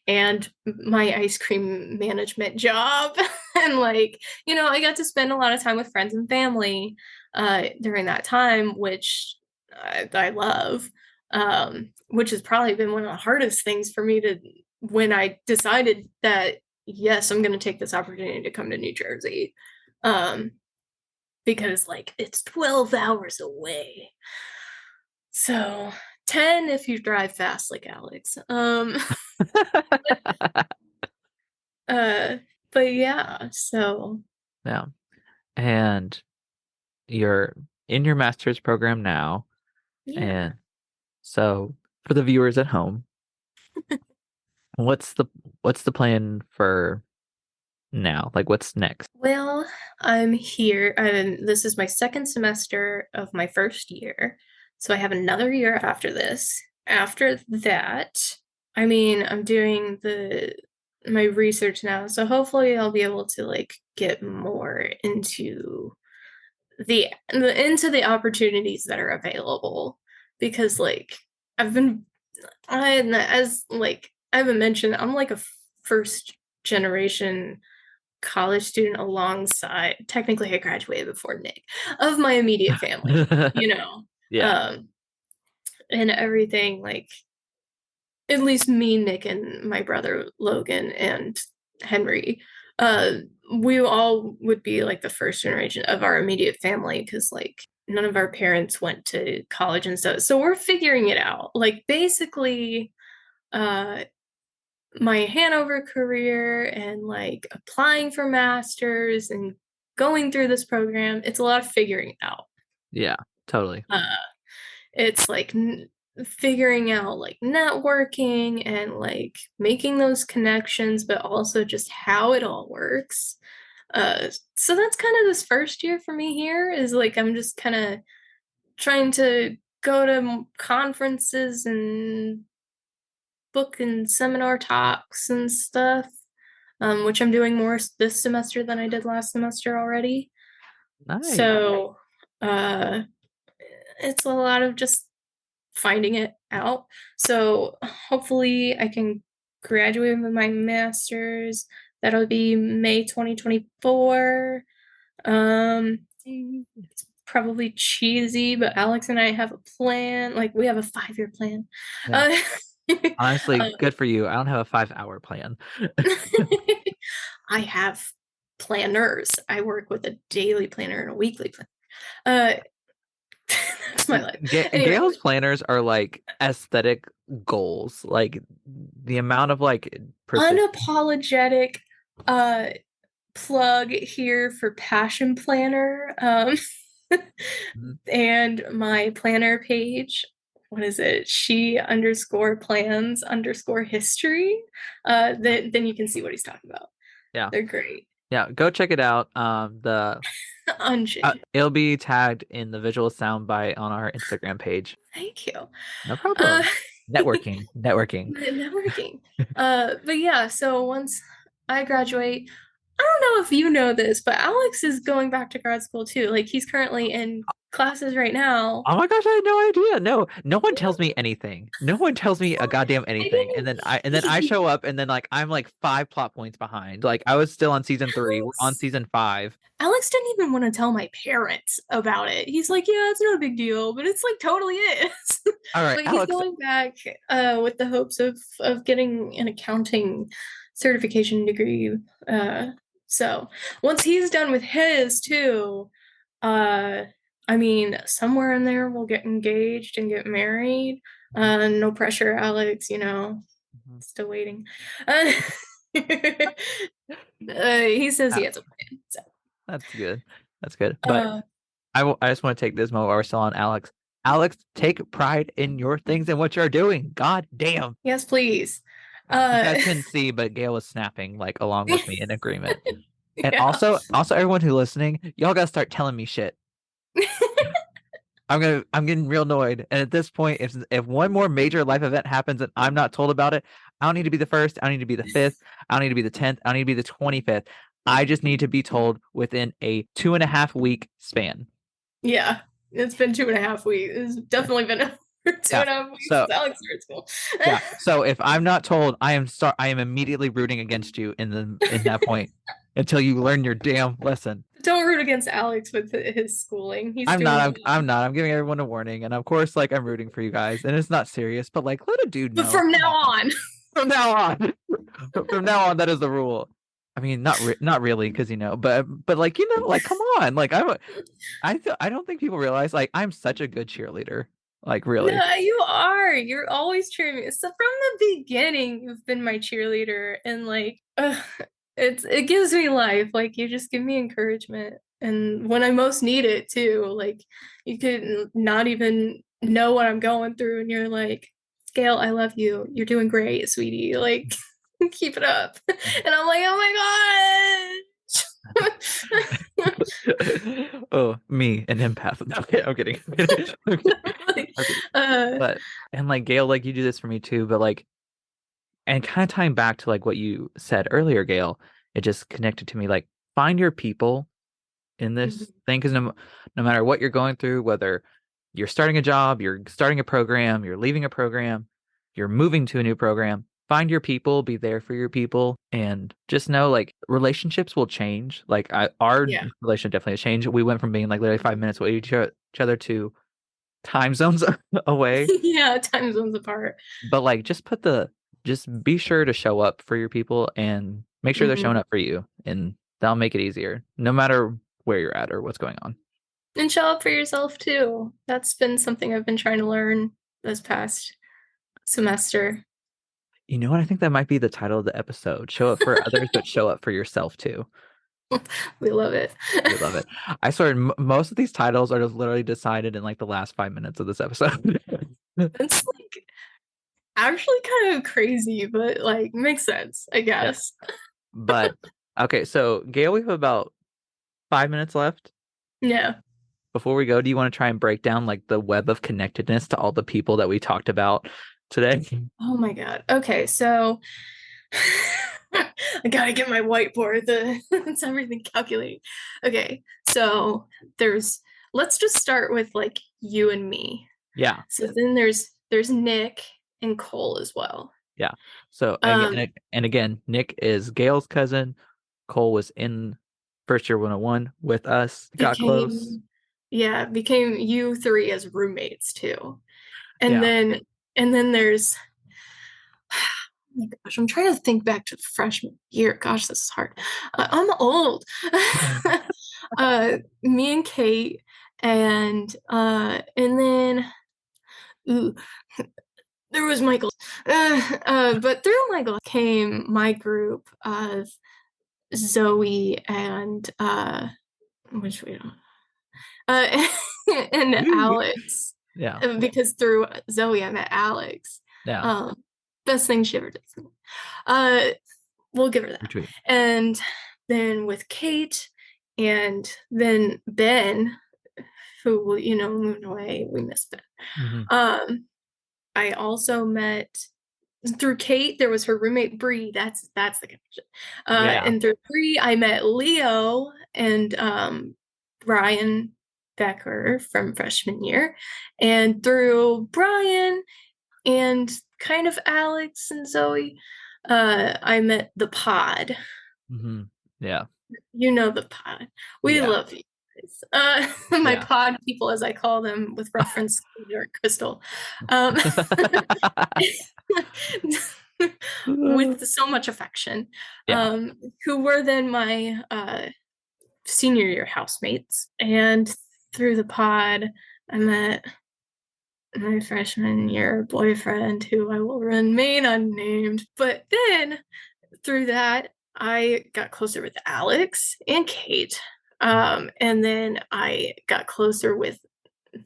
and my ice cream management job. And like, you know, I got to spend a lot of time with friends and family during that time, which I love. Which has probably been one of the hardest things for me to when I decided that yes, I'm going to take this opportunity to come to New Jersey. Um, because like it's 12 hours away. So 10 if you drive fast like Alex. Uh but yeah, so yeah. And you're in your master's program now. yeah. And so for the viewers at home, what's the what's the plan for now? Like what's next? Well, I'm here. This is my second semester of my first year. So I have another year after this. After that, I mean, I'm doing the my research now. So hopefully I'll be able to like get more into the opportunities that are available because like I've been I as like I haven't mentioned I'm like a first generation college student alongside technically I graduated before Nick of my immediate family, you know. Yeah. Um and everything like at least me, Nick, and my brother Logan and Henry, uh, we all would be like the first generation of our immediate family because like none of our parents went to college and stuff. So we're figuring it out. Like basically, uh, my Hanover career and like applying for masters and going through this program, it's a lot of figuring out. Yeah, totally. Uh, it's like figuring out like networking and like making those connections, but also just how it all works. So that's kind of this first year for me here is like I'm just kind of trying to go to conferences and book and seminar talks and stuff, which I'm doing more this semester than I did last semester already. Nice. So uh, it's a lot of just finding it out. So hopefully I can graduating with my master's. That'll be May 2024. It's probably cheesy, but Alex and I have a plan. Like we have a 5-year plan. Yeah. Uh, Honestly, uh, good for you. I don't have a 5-hour plan. I have planners. I work with a daily planner and a weekly planner. That's my life. Anyway, Gail's planners are like aesthetic goals. Like the amount of like precision. unapologetic uh plug here for Passion Planner. Mhm. And my planner page, what is it? She underscore plans underscore history. Then you can see what he's talking about. Yeah. They're great. Yeah, go check it out. The Unshade. it'll be tagged in the visual soundbite on our Instagram page. Thank you. No Uh, problem. Networking, networking. networking. But yeah, so once I graduate, I don't know if you know this, but Alex is going back to grad school too. Like he's currently in classes right now. Oh my gosh, I had no idea. No, no one tells me anything. No one tells me a goddamn I anything. And then I didn't. show up and then like I'm like 5 plot points behind. Like I was still on season 3. We're on Alex, season 5. Alex didn't even want to tell my parents about it. He's like, yeah, it's not a big deal, but it's like totally is. All right, But he's Alex. going back with the hopes of getting an accounting certification degree. So once he's done with his too, uh, I mean, somewhere in there we'll get engaged and get married. No pressure, Alex. Mhm. Still waiting. Uh, he says he Ah, has a plan. So. that's good. That's good. But Uh, I just want to take this moment while we're still on Alex. Alex, take pride in your things and what you're doing. God damn. yes, please. You Uh, guys couldn't see, but Gail was snapping like along with me in agreement. And yeah. also everyone who's listening, y'all gotta start telling me shit. I'm getting real annoyed. And at this point, if one more major life event happens and I'm not told about it, I don't need to be the first. I don't need to be the fifth. I don't need to be the 10th. I don't need to be the 25th. I just need to be told within a 2.5 week span. Yeah. It's been 2.5 weeks. It's Yeah. definitely been over two Yeah. and a half weeks So since Alex started school. yeah. So if I'm not told, I am immediately rooting against you in that point until you learn your damn lesson. Don't root against Alex with his schooling. He's I'm not. doing I'm not. I'm giving everyone a warning, and of course, like I'm rooting for you guys, and it's not serious, but like let a dude but know. from Come now on. on. From now on, from now on, that is the rule. I mean, not really, because but like like come on, like I don't think people realize like I'm such a good cheerleader, like really. No, you are. You're always cheering me. So from the beginning, you've been my cheerleader, and like, it gives me life. Like you just give me encouragement, and when I most need it too. Like you could not even know what I'm going through, and you're like, Gail, I love you. You're doing great, sweetie. Like, keep it up. And I'm like, oh my god. Oh, me, an empath. Okay, I'm kidding. I'm kidding. I'm kidding. Like, I'm kidding. uh, But and like Gail, like you do this for me too, but like and kind of tying back to like what you said earlier, Gail, it just connected to me like find your people in this mhm. thing because no matter what you're going through, whether you're starting a job, you're starting a program, you're leaving a program, you're moving to a new program, find your people, be there for your people, and just know like relationships will change. Like our Yeah. relationship definitely has changed. We went from being like literally 5 minutes away each other to time zones away. Yeah, time zones apart. But like just be sure to show up for your people and make sure they're showing Mhm. up for you, and that'll make it easier no matter where you're at or what's going on. And show up for yourself too. That's been something I've been trying to learn this past semester. You know what? I think that might be the title of the episode. Show up for others, but show up for yourself too. We love it. We love it. I swear, most of these titles are just literally decided in like the last 5 minutes of this episode. It's like actually kind of crazy, but like makes sense, I Yeah. guess. But okay, so Gail, we have about 5 minutes left. Yeah. Before we go, do you want to try and break down like the web of connectedness to all the people that we talked about today? Oh my God. Okay, so I gotta get my whiteboard. It's everything calculating. Okay, so let's just start with like you and me. Yeah. So then there's Nick and Cole as well. Yeah. So Um, again, Nick is Gail's cousin. Cole was in first year 101 with us, got close. became became you three as roommates too. And Yeah. then there's oh my gosh, I'm trying to think back to the freshman year. Gosh, this is hard. I'm old. Me and Kate, and then ooh, there was Michael. But through Michael came my group of Zoe and which we don't uh, and Ooh. Alex, Yeah. because through Zoe I met Alex. Yeah. Um, best thing she ever did for me. Uh, we'll give her that. Retweet. And then with Kate, and then Ben, who moved away. We miss Ben. Hmm. I also met through Kate. There was her roommate Bree. That's the connection. Yeah. And through Bree, I met Leo and Brian Becker from freshman year, and through Brian and kind of Alex and Zoe, I met the Pod. Hmm. Yeah. You know the Pod. We Yeah. love you guys. My Yeah. pod people, as I call them, with reference to New York Crystal. Um, with so much affection, Yeah. who were then my senior year housemates. And through the pod, I met my freshman year boyfriend, who I will remain unnamed. But then through that, I got closer with Alex and Kate. And then I got closer with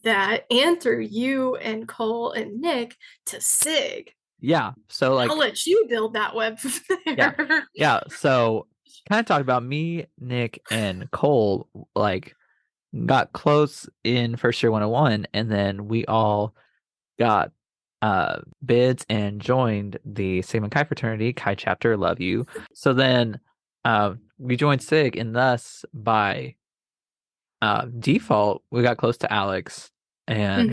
that, and through you and Cole and Nick, to Sig. Yeah. So I'll like, let you build that web yeah. there. Yeah. So kind of talk about me, Nick, and Cole, like got close in first year 101, and then we all got bids and joined the Sigma Chi fraternity, Chi chapter, love you. So then we joined SIG, and thus by default we got close to Alex, and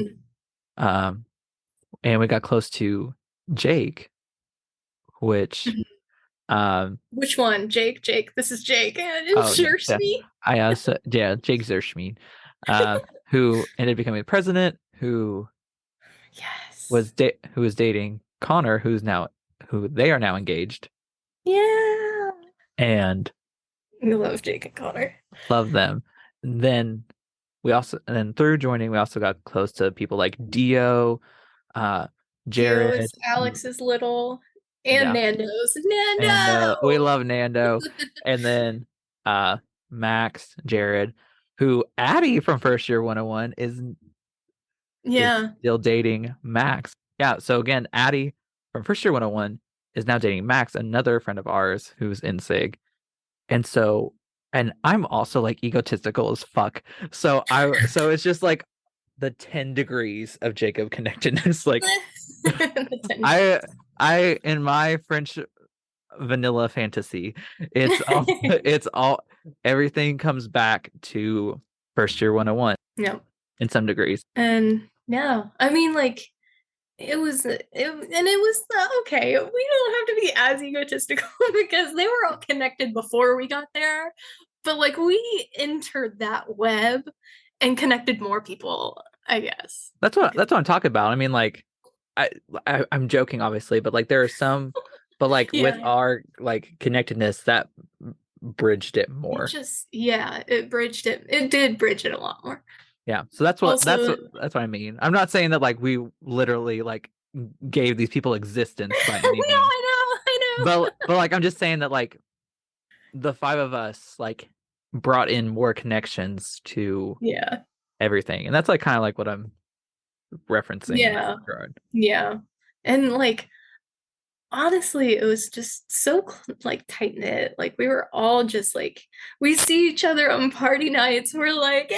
Mhm. um we got close to Jake, which Which one? Jake? Jake. This is Jake. And oh yeah, yeah. me. I also yeah, Jake Zerschmied, who ended up becoming president, Yes. who was dating Connor, who they are now engaged, Yeah. and We love Jake and Connor. love them. And then and then through joining, we also got close to people like Dio, uh, Dio is Jared, Alex's little, and yeah, Nando's. and we Nando! love Nando, and then Max, Jared, who Abby from first year 101 is Yeah. still dating Max. Yeah, so again, Addie from first year 101 is now dating Max, another friend of ours who's in SIG. And so, and I'm also like egotistical as fuck. So it's just like the 10 degrees of Jacob connectedness. Like The 10 I degrees. I in my French vanilla fantasy, it's all everything comes back to first year 101 No. in some degrees. And no, I mean, like, it was okay. We don't have to be as egotistical because they were all connected before we got there. But like, we entered that web and connected more people, I guess. That's what I'm talking about. I mean, like, I, I'm joking, obviously, but like there are some, but like with Yeah. our like connectedness, that bridged it It more. just, yeah, it bridged it. It did bridge it a lot more. Yeah. So Also, that's what I mean. I'm not saying that like we literally like gave these people existence by no, any means, I know. but like I'm just saying that like the five of us like brought in more connections to Yeah. everything, and that's like kind of like what I'm referencing in that Yeah. regard. Yeah. And like, honestly, it was just so like tight knit. Like, we were all just like, we see each other on party nights. We're like,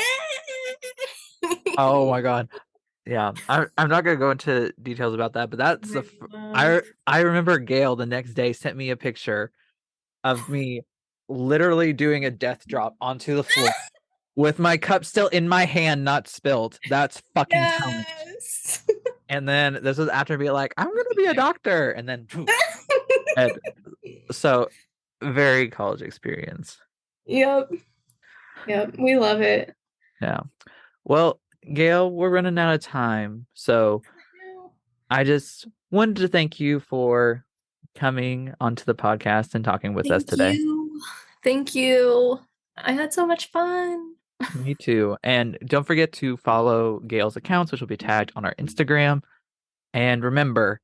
Oh my God. Yeah, I'm not gonna go into details about that, but that's I love. I remember Gail the next day sent me a picture of me literally doing a death drop onto the floor with my cup still in my hand, not spilled. That's fucking talent. Yes. And then this was after being like, I'm gonna be a doctor. And then and so very college experience. Yep. Yep. We love it. Yeah. Well, Gail, we're running out of time. So I just wanted to thank you for coming onto the podcast and talking with us Thank today. you. Thank you. I had so much fun. Me too. And don't forget to follow Gail's accounts, which will be tagged on our Instagram. And remember,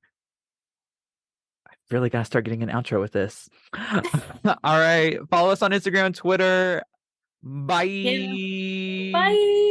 really gotta start getting an outro with this. All right. Follow us on Instagram, Twitter. Yeah. Bye. Bye.